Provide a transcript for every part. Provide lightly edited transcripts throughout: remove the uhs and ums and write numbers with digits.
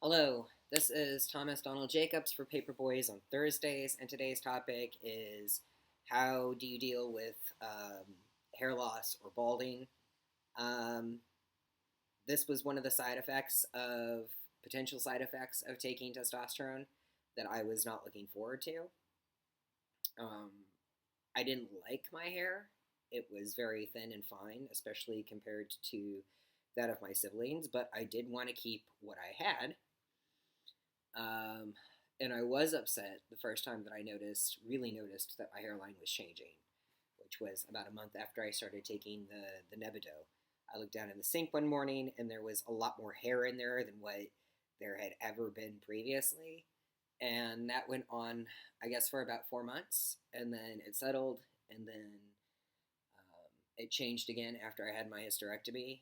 Hello, this is Thomas Donald Jacobs for Paper Boys on Thursdays, and today's topic is how do you deal with hair loss or balding? Um, this was one of the potential side effects of taking testosterone that I was not looking forward to. Um, I didn't like my hair. It was very thin and fine, especially compared to that of my siblings, but I did want to keep what I had. Um, and I was upset the first time that really noticed that my hairline was changing, which was about a month after I started taking the Nebido. I looked down in the sink one morning and there was a lot more hair in there than what there had ever been previously. And that went on, I guess, for about 4 months. And then it settled. And then it changed again after I had my hysterectomy.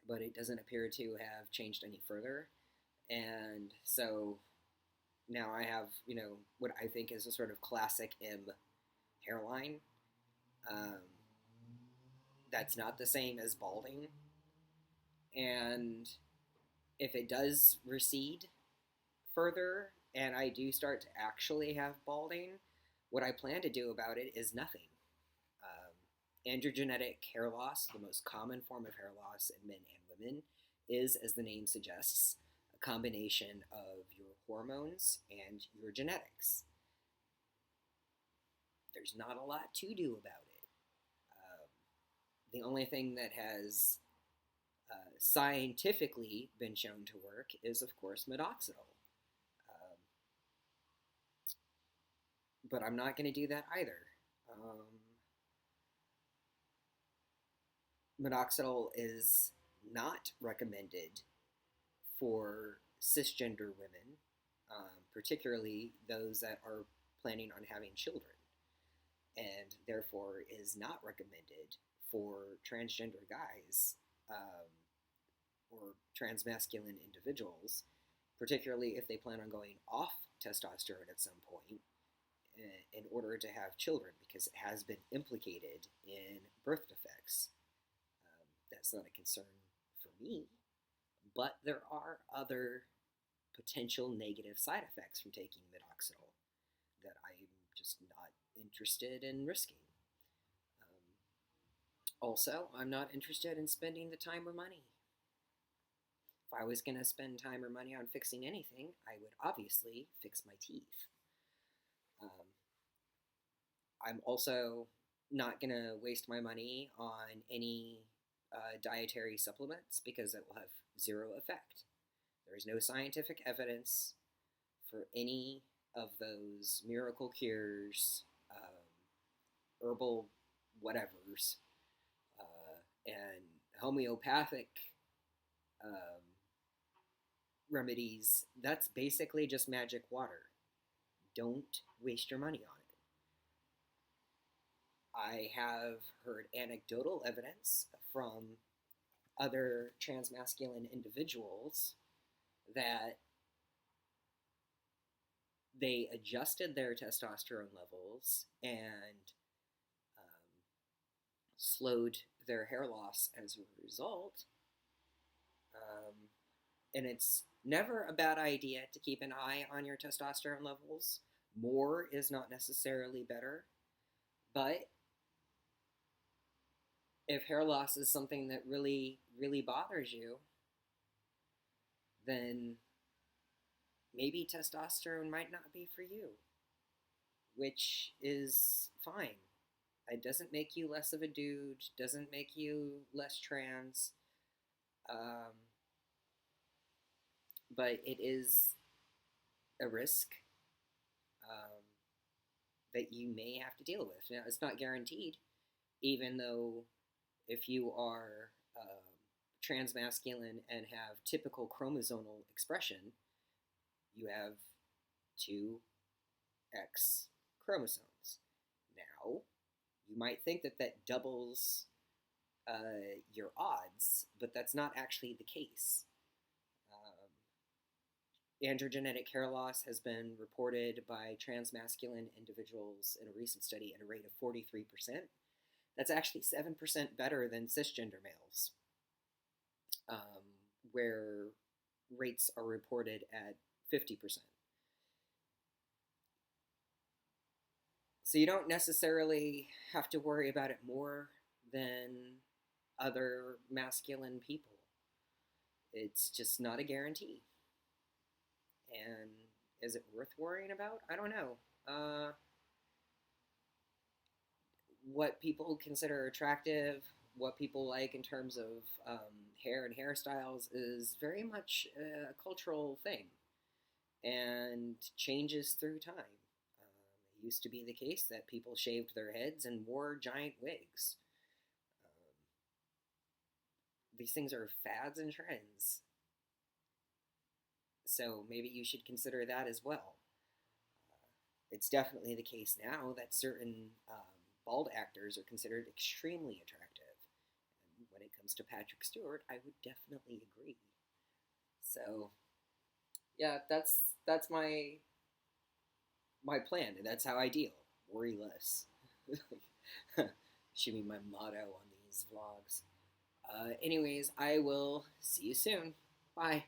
But it doesn't appear to have changed any further. And so now I have, what I think is a sort of classic M hairline. Um, that's not the same as balding. And if it does recede further and I do start to actually have balding, what I plan to do about it is nothing. Androgenetic hair loss, the most common form of hair loss in men and women, is, as the name suggests, a combination of your hormones and your genetics. There's not a lot to do about it. The only thing that has scientifically been shown to work is, of course, minoxidil. Um, but I'm not going to do that either. Minoxidil is not recommended for cisgender women, particularly those that are planning on having children, and therefore is not recommended for transgender guys or transmasculine individuals, particularly if they plan on going off testosterone at some point in order to have children, because it has been implicated in birth defects. That's not a concern for me, but there are other potential negative side effects from taking minoxidil that I'm just not interested in risking. Also, I'm not interested in spending the time or money. If I was going to spend time or money on fixing anything, I would obviously fix my teeth. Um, I'm also not going to waste my money on any dietary supplements because it will have zero effect. There is no scientific evidence for any of those miracle cures, herbal whatevers, and homeopathic um, remedies. That's basically just magic water. Don't waste your money on it. I have heard anecdotal evidence from other transmasculine individuals that they adjusted their testosterone levels and slowed their hair loss as a result. And it's never a bad idea to keep an eye on your testosterone levels. More is not necessarily better, but if hair loss is something that really, really bothers you, then maybe testosterone might not be for you, which is fine. It doesn't make you less of a dude, doesn't make you less trans, um, but it is a risk um, that you may have to deal with. Now, it's not guaranteed, even though if you are transmasculine and have typical chromosomal expression, you have two X chromosomes. Now, you might think that that doubles your odds, but that's not actually the case. Androgenetic hair loss has been reported by transmasculine individuals in a recent study at a rate of 43%. That's actually 7% better than cisgender males, where rates are reported at 50%. So you don't necessarily have to worry about it more than other masculine people. It's just not a guarantee. And is it worth worrying about? I don't know. What people consider attractive, what people like in terms of hair and hairstyles, is very much a cultural thing and changes through time. It used to be the case that people shaved their heads and wore giant wigs. Um, these things are fads and trends, so maybe you should consider that as well. It's definitely the case now that certain bald actors are considered extremely attractive. And when it comes to Patrick Stewart, I would definitely agree. So yeah, that's my plan, and that's how I deal. Worry less. Should be my motto on these vlogs. Anyways, I will see you soon. Bye.